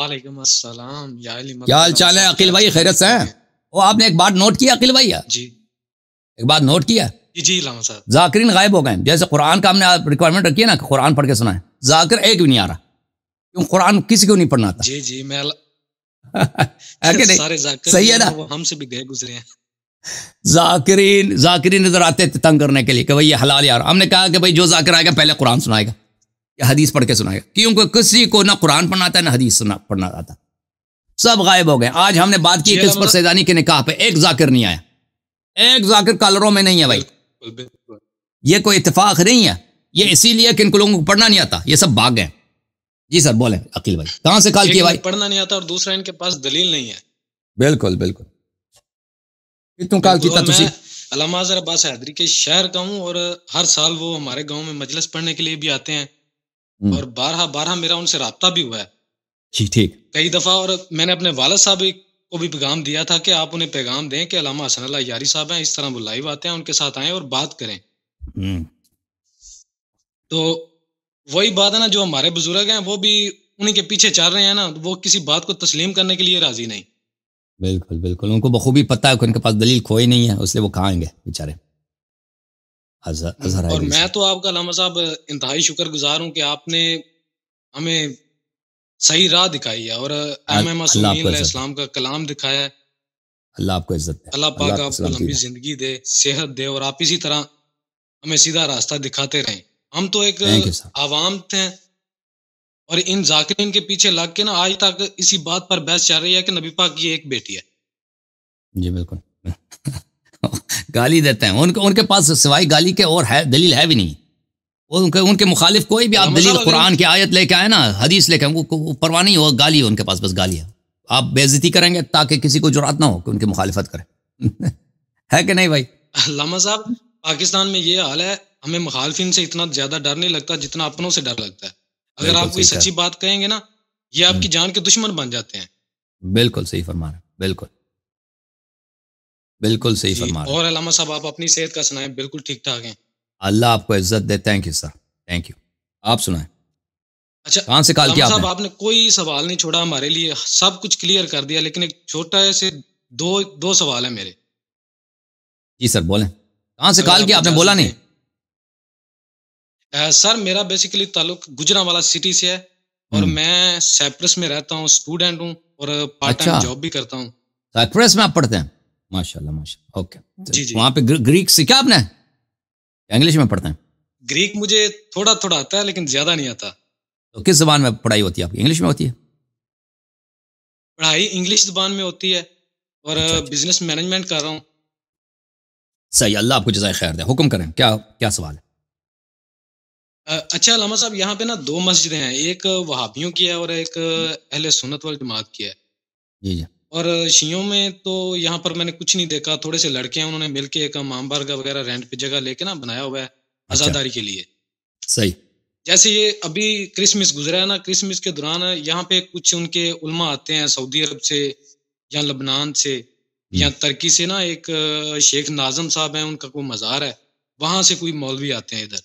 وعلیکم السلام یا علی کیا حال چال ہے عقیل بھائی؟ خیرت سے ہیں؟ وہ آپ نے ایک بات نوٹ کیا عقیل بھائی؟ جی ایک بات نوٹ کیا؟ جی علامہ صاحب، ذاکرین غائب ہو گئے. جیسے قرآن کا ہم نے ریکوائرمنٹ رکھی ہے نا کہ قرآن پڑھ کے سنائیں، ذاکر ایک بھی نہیں آ رہا. کیوں؟ قرآن کسی کو نہیں پڑھنا آتا. جی میں ہے کہ نہیں؟ سارے ذاکر صحیح ہے نا؟ وہ ہم سے بھی گئے گزرے ہیں. ذاکرین نظر آتے تھے تنگ کرنے کے لیے کہ بھئی یہ حلال یار. ہم نے کہا کہ بھئی جو ذاکر آئے گا پہلے قرآن سنائے گا یا حدیث پڑھ کے سنائے گا. کیونکہ کسی کو نہ قرآن پڑھنا آتا ہے نہ حدیث پڑھنا آتا. سب غائب ہو گئے. آج ہم نے بات کی کس پر؟ سیدانی کے نکاح پہ ایک ذاکر نہیں آیا. ایک ذاکر کالروں میں نہیں ہے بھائی. بالکل. یہ کوئی اتفاق نہیں ہے. یہ اسی لیے کہ ان کو لوگوں کو پڑھنا نہیں آتا. یہ سب بھاگ گئے. جی سر بولیں عقیل بھائی، کہاں سے کال کیا بھائی؟ پڑھنا نہیں آتا اور دوسرا ان کے پاس دلیل نہیں ہے. بالکل کتوں کال کیتا تسی؟ علامہ اظہر عباس حیدری کے شہر کا ہوں، اور ہر سال وہ ہمارے گاؤں میں مجلس پڑھنے کے لیے بھی آتے ہیں، اور بارہا میرا ان سے رابطہ بھی ہوا ہے. جی ٹھیک. کئی دفعہ، اور میں نے اپنے والد صاحب کو بھی پیغام دیا تھا کہ آپ انہیں پیغام دیں کہ علامہ حسن اللہ یاری صاحب ہیں، اس طرح وہ لائیو آتے ہیں، ان کے ساتھ آئیں اور بات کریں. تو وہی بات ہے نا، جو ہمارے بزرگ ہیں وہ بھی انہیں کے پیچھے چل رہے ہیں نا، وہ کسی بات کو تسلیم کرنے کے لیے راضی نہیں. بالکل ان کو بخوبی پتہ ہے کہ ان کے پاس دلیل کوئی نہیں ہے، اس لیے وہ کہاں گے بیچارے. اور میں تو آپ کا علامہ صاحب انتہائی شکر گزار ہوں کہ آپ نے ہمیں صحیح راہ دکھائی ہے، اور امام معصومین علیہ السلام کا کلام دکھایا ہے. اللہ آپ کو عزت دے. اللہ پاک آپ کو لمبی زندگی دے، صحت دے، اور آپ اسی طرح ہمیں سیدھا راستہ دکھاتے رہیں. ہم تو ایک عوام تھے، اور ان ذاکرین کے پیچھے لگ کے نا آج تک اسی بات پر بحث چل رہی ہے کہ نبی پاک کی ایک بیٹی ہے. جی بالکل. گالی دیتے ہیں. ان کے پاس سوائے گالی کے اور ہے دلیل ہے بھی نہیں. ان کے مخالف کوئی بھی آپ دلیل قرآن کی آیت لے کے آئے نا، حدیث لے کے، وہ پرواہ نہیں ہو. گالی ہے ان کے پاس، بس گالی ہے. آپ بے عزتی کریں گے تاکہ کسی کو جرات نہ ہو کہ ان کی مخالفت کرے. ہے کہ نہیں بھائی؟ علامہ صاحب پاکستان میں یہ حال ہے، ہمیں مخالفین سے اتنا زیادہ ڈر نہیں لگتا جتنا اپنوں سے ڈر لگتا ہے. اگر آپ کوئی سچی بات کہیں گے نا، یہ آپ کی جان کے دشمن بن جاتے ہیں. بالکل صحیح فرما رہے ہیں. بالکل صحیح فرما رہے ہیں. اور علامہ صاحب آپ اپنی صحت کا سنائیں. بالکل ٹھیک ٹھاک ہیں. اللہ آپ کو عزت دے. Thank you sir, thank you. آپ سنائیں. اچھا کہاں سے کال کیا صاحب؟ آپ نے کوئی سوال نہیں چھوڑا ہمارے لیے، سب کچھ کلیئر کر دیا، لیکن ایک چھوٹا سے دو سوال ہیں میرے. جی سر بولیں. کہاں سے کال کیا آپ نے؟ بولا نہیں. سر میرا بیسیکلی تعلق گجرانوالہ سٹی سے ہے، اور میں سائپرس میں رہتا ہوں، اسٹوڈنٹ ہوں، اور پارٹ ٹائم جاب بھی کرتا ہوں. سائپرس میں آپ پڑھتے ہیں؟ ماشاء اللہ ماشاء اللہ. اوکے. جی وہاں پہ گریک سیکھا آپ نے؟ انگلش میں پڑھتے ہیں؟ گریک مجھے تھوڑا آتا ہے، لیکن زیادہ نہیں آتا. تو کس زبان میں پڑھائی ہوتی ہے آپ کی؟ انگلش میں ہوتی ہے پڑھائی؟ انگلش زبان میں ہوتی ہے، اور بزنس مینجمنٹ کر رہا ہوں. صحیح. اللہ آپ کو جزائے خیر دے. حکم کریں، کیا سوال ہے؟ اچھا علامہ صاحب، یہاں پہ نا 2 مسجدیں ہیں، ایک وہابیوں کی ہے اور ایک اہل سنت والجماعت کی ہے. جی. اور شیعوں میں تو یہاں پر میں نے کچھ نہیں دیکھا. تھوڑے سے لڑکے ہیں، انہوں نے مل کے ایک امام بارگاہ وغیرہ رینٹ پہ جگہ لے کے نا بنایا ہوا ہے عزاداری کے لیے. صحیح. جیسے یہ ابھی کرسمس گزرا ہے نا، کرسمس کے دوران یہاں پہ کچھ ان کے علماء آتے ہیں سعودی عرب سے یا لبنان سے یا ترکی سے نا. ایک شیخ ناظم صاحب ہیں، ان کا کوئی مزار ہے، وہاں سے کوئی مولوی آتے ہیں ادھر.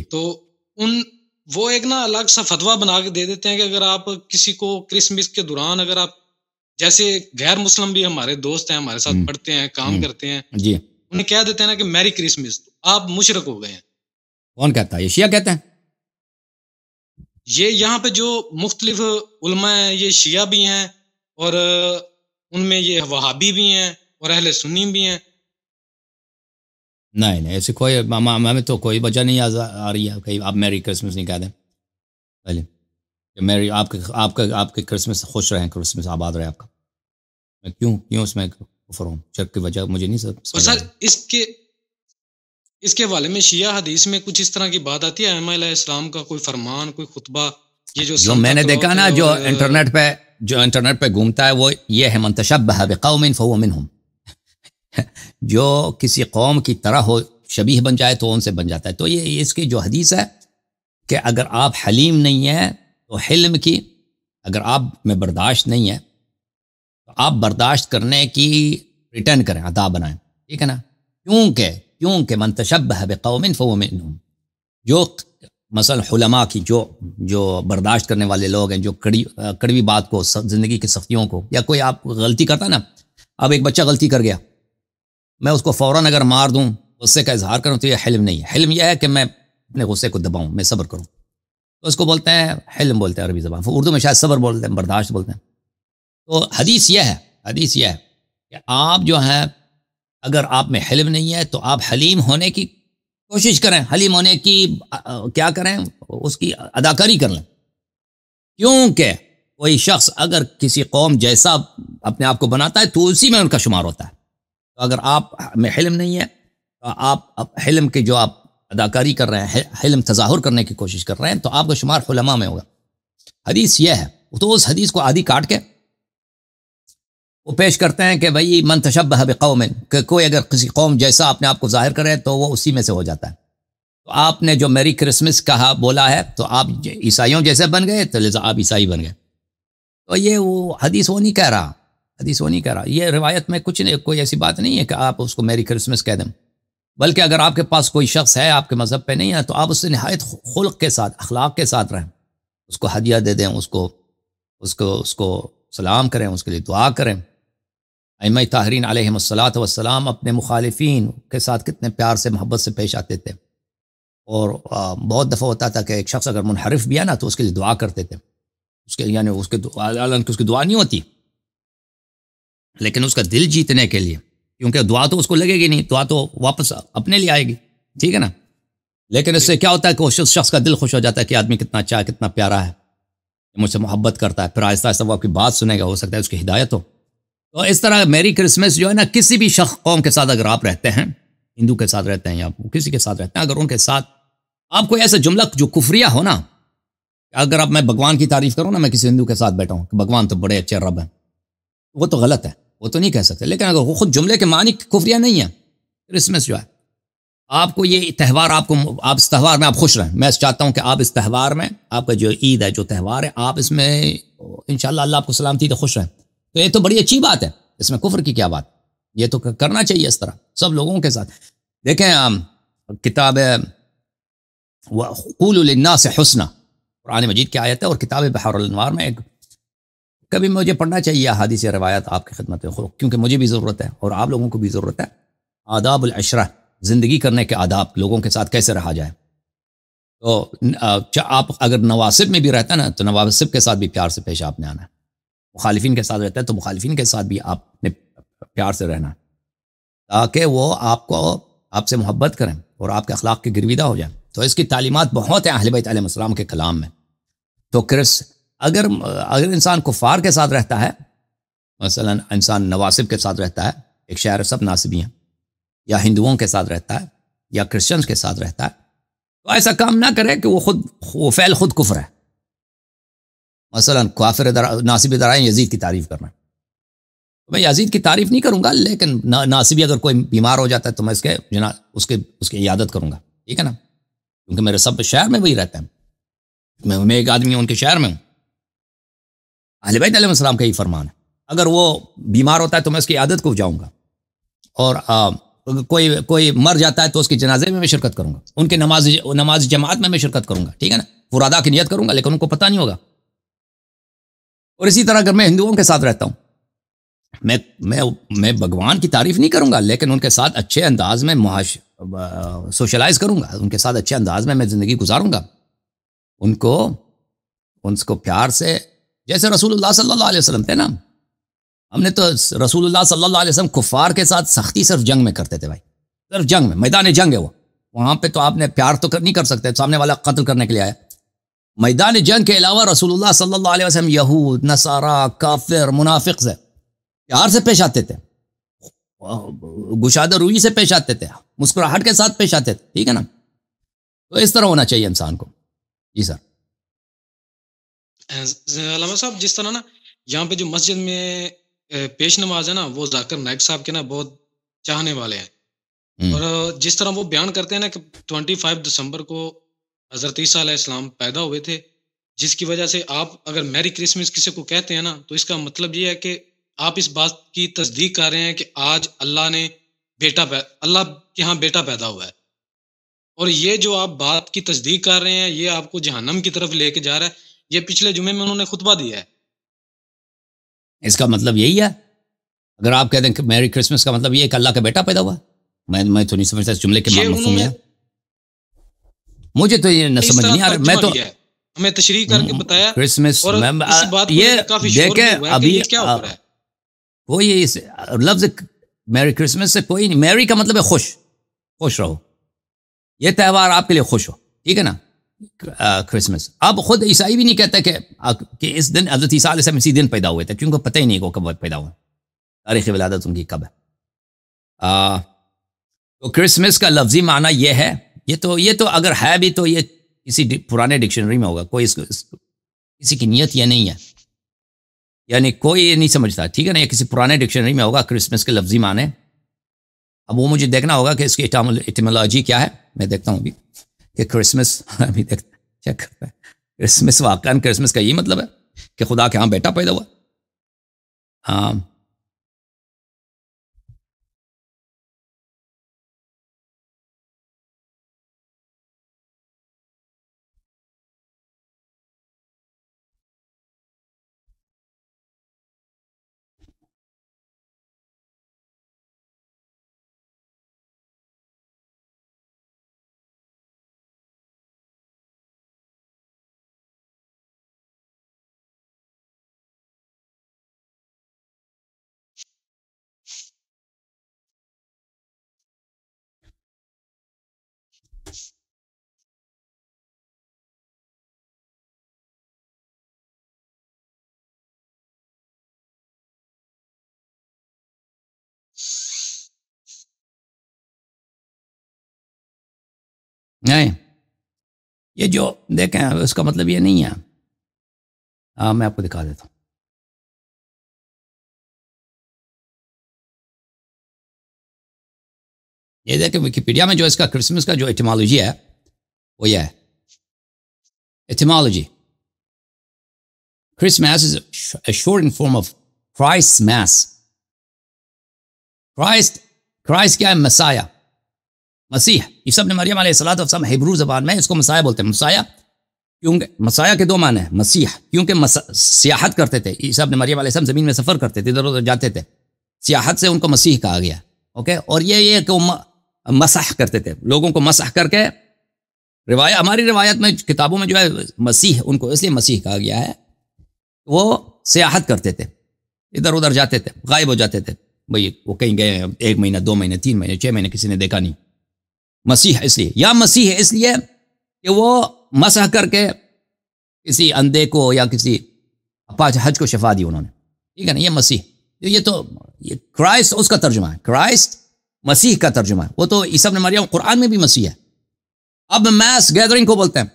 تو وہ ایک نا الگ سا فتویٰ بنا کے دے دیتے ہیں کہ اگر آپ کسی کو کرسمس کے دوران، اگر آپ جیسے غیر مسلم بھی ہمارے دوست ہیں، ہمارے ساتھ پڑھتے ہیں، کام کرتے ہیں، جی، انہیں کہہ دیتے ہیں نا کہ میری کرسمس، آپ مشرک ہو گئے ہیں. کون کہتا ہے؟ یہ شیعہ کہتے ہیں. یہ یہاں پہ جو مختلف علماء ہیں، یہ شیعہ بھی ہیں، اور ان میں یہ وہابی بھی ہیں، اور اہل سنی بھی ہیں. نہیں ایسے کوئی ہمیں تو کوئی وجہ نہیں آ رہی ہے کہ آپ میری کرسمس نہیں کہہ دیں. پہلے میری آپ کے کرسمس خوش رہیں، کرسمس آباد رہے آپ کا. میں کیوں اس میں کفر ہوں؟ شرک کی وجہ مجھے نہیں سر. اس کے حوالے میں شیعہ حدیث میں کچھ اس طرح کی بات آتی ہے، امام علیہ السلام کا کوئی فرمان، کوئی خطبہ، یہ جو میں نے دیکھا نا، جو انٹرنیٹ پہ گھومتا ہے، وہ یہ ہے من تشبہ بقوم فہو منہم. جو کسی قوم کی طرح ہو، شبیہ بن جائے تو ان سے بن جاتا ہے. تو یہ اس کی جو حدیث ہے کہ اگر آپ حلیم نہیں ہیں تو حلم کی، اگر آپ میں برداشت نہیں ہے تو آپ برداشت کرنے کی ریٹرن کریں، عطا بنائیں. ٹھیک ہے نا؟ کیونکہ من تشبہ بقوم فہو منہم، مثلا علماء کی جو برداشت کرنے والے لوگ ہیں، جو کڑوی بات کو، زندگی کی سختیوں کو، یا کوئی آپ غلطی کرتا نا، اب ایک بچہ غلطی کر گیا، میں اس کو فوراً اگر مار دوں، غصے کا اظہار کروں، تو یہ حلم نہیں ہے۔ حلم یہ ہے کہ میں اپنے غصے کو دباؤں، میں صبر کروں، تو اس کو بولتے ہیں حلم، بولتے ہیں عربی زبان، اردو میں شاید صبر بولتے ہیں، برداشت بولتے ہیں۔ تو حدیث یہ ہے کہ آپ جو ہیں، اگر آپ میں حلم نہیں ہے تو آپ حلیم ہونے کی کوشش کریں، حلیم ہونے کی کیا کریں، اس کی اداکاری کر لیں، کیونکہ کوئی شخص اگر کسی قوم جیسا اپنے آپ کو بناتا ہے تو اسی میں ان کا شمار ہوتا ہے۔ تو اگر آپ میں حلم نہیں ہے تو آپ حلم کی جو آپ اداکاری کر رہے ہیں، حلم تظاہر کرنے کی کوشش کر رہے ہیں، تو آپ کا شمار علماء میں ہوگا۔ حدیث یہ ہے، تو اس حدیث کو آدھی کاٹ کے وہ پیش کرتے ہیں کہ بھئی من تشبہ بقوم، کہ کوئی اگر کسی قوم جیسا اپنے آپ کو ظاہر کرے تو وہ اسی میں سے ہو جاتا ہے۔ تو آپ نے جو میری کرسمس کہا بولا ہے، تو آپ عیسائیوں جیسے بن گئے، تو لذا آپ عیسائی بن گئے۔ تو یہ وہ حدیث وہ نہیں کہہ رہا، یہ روایت میں کچھ نہیں، کوئی ایسی بات نہیں ہے کہ آپ اس کو میری کرسمس کہہ دیں، بلکہ اگر آپ کے پاس کوئی شخص ہے آپ کے مذہب پہ نہیں ہے، تو آپ اس سے نہایت خلق کے ساتھ، اخلاق کے ساتھ رہیں، اس کو ہدیہ دے دیں، اس کو سلام کریں، اس کے لیے دعا کریں۔ ائمہ طاہرین علیہم الصلاۃ والسلام اپنے مخالفین کے ساتھ کتنے پیار سے، محبت سے پیش آتے تھے، اور بہت دفعہ ہوتا تھا کہ ایک شخص اگر منحرف بھی ہے نا، تو اس کے لیے دعا کرتے تھے، اس کی دعا نہیں ہوتی، لیکن اس کا دل جیتنے کے لیے، کیونکہ دعا تو اس کو لگے گی نہیں، دعا تو واپس اپنے لیے آئے گی، ٹھیک ہے نا۔ لیکن اس سے کیا ہوتا ہے کہ اس شخص کا دل خوش ہو جاتا ہے کہ آدمی کتنا اچھا ہے، کتنا پیارا ہے، مجھ سے محبت کرتا ہے، پھر آہستہ آہستہ وہ آپ کی بات سنے گا، ہو سکتا ہے اس کی ہدایت ہو۔ تو اس طرح میری کرسمس جو ہے نا، کسی بھی شخص قوم کے ساتھ اگر آپ رہتے ہیں، ہندو کے ساتھ رہتے ہیں یا کسی کے ساتھ رہتے ہیں، اگر ان کے ساتھ آپ کو ایسا جملہ جو کفریہ ہو نا، اگر اب میں بھگوان کی تعریف کروں نا، میں کسی ہندو کے ساتھ بیٹھا ہوں کہ بھگوان تو بڑے اچھے رب ہیں، وہ تو غلط ہے، وہ تو نہیں کہہ سکتے۔ لیکن اگر وہ خود جملے کے معنی کفریہ نہیں ہے، کرسمس جو ہے، آپ کو یہ تہوار، آپ اس تہوار میں آپ خوش رہیں، میں چاہتا ہوں کہ آپ اس تہوار میں، آپ کا جو عید ہے، جو تہوار ہے، آپ اس میں انشاءاللہ اللہ آپ کو سلامتی تو خوش رہیں، تو یہ تو بڑی اچھی بات ہے، اس میں کفر کی کیا بات، یہ تو کرنا چاہیے اس طرح سب لوگوں کے ساتھ۔ دیکھیں کتاب وَقُولُوا لِلنَّاسِ حُسْنًا، قرآن مجید کی آیت ہے، اور کتاب بحار الانوار میں کبھی مجھے پڑھنا چاہیے احادیث روایات آپ کی خدمت میں، کیونکہ مجھے بھی ضرورت ہے اور آپ لوگوں کو بھی ضرورت ہے۔ آداب العشرہ، زندگی کرنے کے آداب، لوگوں کے ساتھ کیسے رہا جائے۔ تو آپ اگر نواسب میں بھی رہتا ہے نا، تو نواسب کے ساتھ بھی پیار سے پیش آپ نے آنا ہے، مخالفین کے ساتھ رہتا ہے تو مخالفین کے ساتھ بھی آپ نے پیار سے رہنا ہے، تاکہ وہ آپ سے محبت کریں اور آپ کے اخلاق کے گرویدہ ہو جائیں۔ تو اس کی تعلیمات بہت ہیں اہل بیت علیہ السلام کے کلام میں۔ تو اگر انسان کفار کے ساتھ رہتا ہے، مثلا انسان نواسب کے ساتھ رہتا ہے، ایک شہر سب ناسبی ہیں، یا ہندوؤں کے ساتھ رہتا ہے، یا کرسچنز کے ساتھ رہتا ہے، تو ایسا کام نہ کرے کہ وہ فعل خود کفر ہے۔ مثلا کافر ناصبی درائیں یزید کی تعریف کرنا، میں یزید کی تعریف نہیں کروں گا، لیکن ناصبی اگر کوئی بیمار ہو جاتا ہے تو میں اس کی عیادت کروں گا، ٹھیک ہے نا، کیونکہ میرے سب شہر میں وہی رہتا ہے، میں ایک آدمی ہوں ان کے شہر میں ہوں۔ اہل بیت علیہ السلام کا یہ فرمان ہے، اگر وہ بیمار ہوتا ہے تو میں اس کی عیادت کو جاؤں گا، اور کوئی مر جاتا ہے تو اس کے جنازے میں شرکت کروں گا، ان کے نماز جماعت میں شرکت کروں گا، ٹھیک ہے نا، فرادا کی نیت کروں گا، لیکن ان کو پتہ نہیں ہوگا۔ اور اسی طرح اگر میں ہندوؤں کے ساتھ رہتا ہوں، میں بھگوان کی تعریف نہیں کروں گا، لیکن ان کے ساتھ اچھے انداز میں سوشلائز کروں گا، ان کے ساتھ اچھے انداز میں زندگی گزاروں گا، ان کو پیار سے، جیسے رسول اللہ صلی اللہ علیہ وسلم تھے نا، ہم نے تو رسول اللہ صلی اللہ علیہ وسلم کفار کے ساتھ سختی صرف جنگ میں کرتے تھے بھائی، صرف جنگ میں، میدان جنگ ہے وہاں پہ تو آپ نے پیار تو نہیں کر سکتے، سامنے والا قتل کرنے کے لیے آیا۔ میدان جنگ کے علاوہ رسول اللہ صلی اللہ علیہ وسلم یہود، نصارا، کافر، منافق سے پیار سے پیش آتے تھے، گشادہ روئی سے پیش آتے تھے، مسکراہٹ کے ساتھ پیش آتے تھے، ٹھیک ہے نا۔ تو اس طرح ہونا چاہیے انسان کو۔ جی سر۔ علامہ صاحب، جس طرح نا یہاں پہ جو مسجد میں پیش نماز ہے نا، وہ ذاکر نائک صاحب کے نا بہت چاہنے والے ہیں، اور جس طرح وہ بیان کرتے ہیں نا کہ 25 دسمبر کو حضرت عیسیٰ علیہ السلام پیدا ہوئے تھے، جس کی وجہ سے آپ اگر میری کرسمس کسی کو کہتے ہیں نا، تو اس کا مطلب یہ ہے کہ آپ اس بات کی تصدیق کر رہے ہیں کہ آج اللہ کے ہاں بیٹا پیدا ہوا ہے۔ اور یہ جو آپ بات کی تصدیق کر رہے ہیں یہ آپ کو جہنم کی طرف لے کے جا رہا ہے. یہ پچھلے جمعے میں انہوں نے خطبہ دیا ہے. اس کا مطلب یہی ہے. اگر آپ کہتے ہیں کہ میری کرسمس کا مطلب یہ ہے کہ اللہ کا بیٹا پیدا ہوا, میں تو نہیں سمجھتا اس جملے کے مفہوم ہے. مجھے تو یہ نہ سمجھ نہیں آ رہا. میں تو ہمیں تشریح کر کے بتایا کرسمس یہ دیکھیں ابھی کیا ہو رہا ہے. کوئی لفظ میری کرسمس سے کوئی نہیں. میری کا مطلب ہے خوش, خوش رہو. یہ تہوار آپ کے لیے خوش ہو, ٹھیک ہے نا. کرسمس اب خود عیسائی بھی نہیں کہتا کہ اس دن حضرت عیسیٰ علیہ السلام اسی دن پیدا ہوئے تھے, کیونکہ پتہ ہی نہیں کہ وہ کب پیدا ہوئے, تاریخ ولادت ان کی کب ہے. تو کرسمس کا لفظی معنی یہ ہے. یہ تو اگر ہے بھی تو یہ کسی پرانے ڈکشنری میں ہوگا. کوئی کسی کی نیت یہ نہیں ہے, یعنی کوئی یہ نہیں سمجھتا, ٹھیک ہے نا. یہ کسی پرانے ڈکشنری میں ہوگا کرسمس کے لفظی معنی. اب وہ مجھے دیکھنا ہوگا کہ اس کی ایٹیمولوجی کیا ہے. میں دیکھتا ہوں ابھی کہ کرسمس, ابھی دیکھتا چیک کرتا ہے. کرسمس واقعاً کرسمس کا یہی مطلب ہے کہ خدا کے ہاں بیٹا پیدا ہوا. نہیں, یہ جو دیکھیں اس کا مطلب یہ نہیں ہے. میں آپ کو دکھا دیتا ہوں. یہ دیکھیں ویکیپیڈیا میں جو اس کا کرسمس کا جو ایٹیمالوجی ہے وہ یہ ہے. Etymology: Christmas is a shortened form of Christ's mass. Christ کیا ہے؟ مسایہ, مسیح. عیسیٰ ابن مریم علیہ السلام ہیبرو زبان میں اس کو مسایہ بولتے ہیں. مسایہ کیونکہ مسایہ کے دو معنی ہیں. مسیح کیونکہ سیاحت کرتے تھے. عیسیٰ ابن مریم علیہ السلام زمین میں سفر کرتے تھے, ادھر ادھر جاتے تھے, سیاحت سے ان کو مسیح کہا گیا. اوکے, اور یہ کہ وہ مسح کرتے تھے, لوگوں کو مسح کر کے. ہماری روایت میں کتابوں میں جو ہے مسیح ان کو اس لیے مسیح کہا گیا ہے, وہ سیاحت کرتے تھے, ادھر ادھر جاتے تھے, غائب ہو جاتے تھے. بھئی وہ کہیں گئے ہیں 1 مہینہ 2 مہینے 3 مہینے 6 مہینے کسی نے دیکھا نہیں. مسیح اس لیے, یا مسیح اس لیے کہ وہ مسح کر کے کسی اندھے کو یا کسی اپاہج حج کو شفا دی انہوں نے, ٹھیک ہے نا. یہ مسیح, یہ تو کرائسٹ اس کا ترجمہ ہے. کرائسٹ مسیح کا ترجمہ ہے. وہ تو عیسیٰ ابن مریم قرآن میں بھی مسیح ہے. اب میس گیدرنگ کو بولتے ہیں.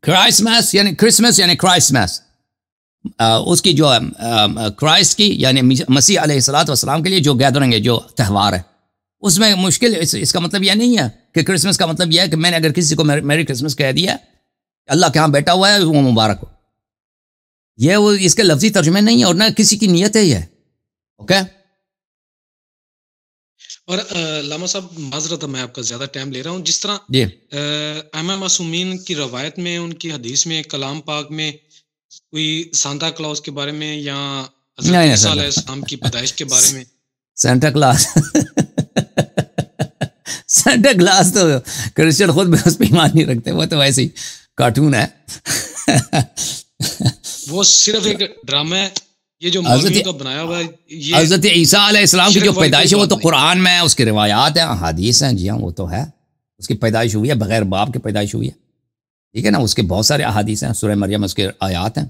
کرائسٹ میس یعنی کرسمس یعنی کرائسٹ میس, اس کی جو کرائسٹ کی یعنی مسیح علیہ السلام کے لیے جو گیدرنگ ہے, جو تہوار ہے, اس میں مشکل. اس کا مطلب یہ نہیں ہے کہ کرسمس کا مطلب یہ ہے کہ میں نے اگر کسی کو میری کرسمس کہہ دیا, اللہ کے ہاں بیٹا ہوا ہے وہ مبارک ہو. یہ وہ اس کے لفظی ترجمے نہیں ہے, اور نہ کسی کی نیت ہے یہ. اوکے. اور علامہ صاحب معذرت میں آپ کا زیادہ ٹائم لے رہا ہوں. جس طرح جی ائمہ معصومین کی روایت میں, ان کی حدیث میں, کلام پاک میں کوئی سانتا کلاus کے بارے میں یا حضرت عیسیٰ علیہ السلام کی پیدائش کے بارے میں, سانتا کلاس سانتا کلاس تو کرسچن خود بھی اس پہ ایمان نہیں رکھتے, وہ تو ویسے ہی کارٹون ہے. وہ صرف ایک ڈرامہ ہے, یہ جو مولویوں کا بنایا ہوا ہے. حضرت عیسیٰ علیہ السلام کی جو پیدائش ہے وہ تو قرآن میں ہے, اس کی روایات ہیں, حدیث ہیں. جی ہاں وہ تو ہے, اس کی پیدائش ہوئی ہے, بغیر باپ کی پیدائش ہوئی ہے, ٹھیک ہے نا. اس کے بہت سارے احادیث ہیں, سورہ مریم اس کے آیات ہیں.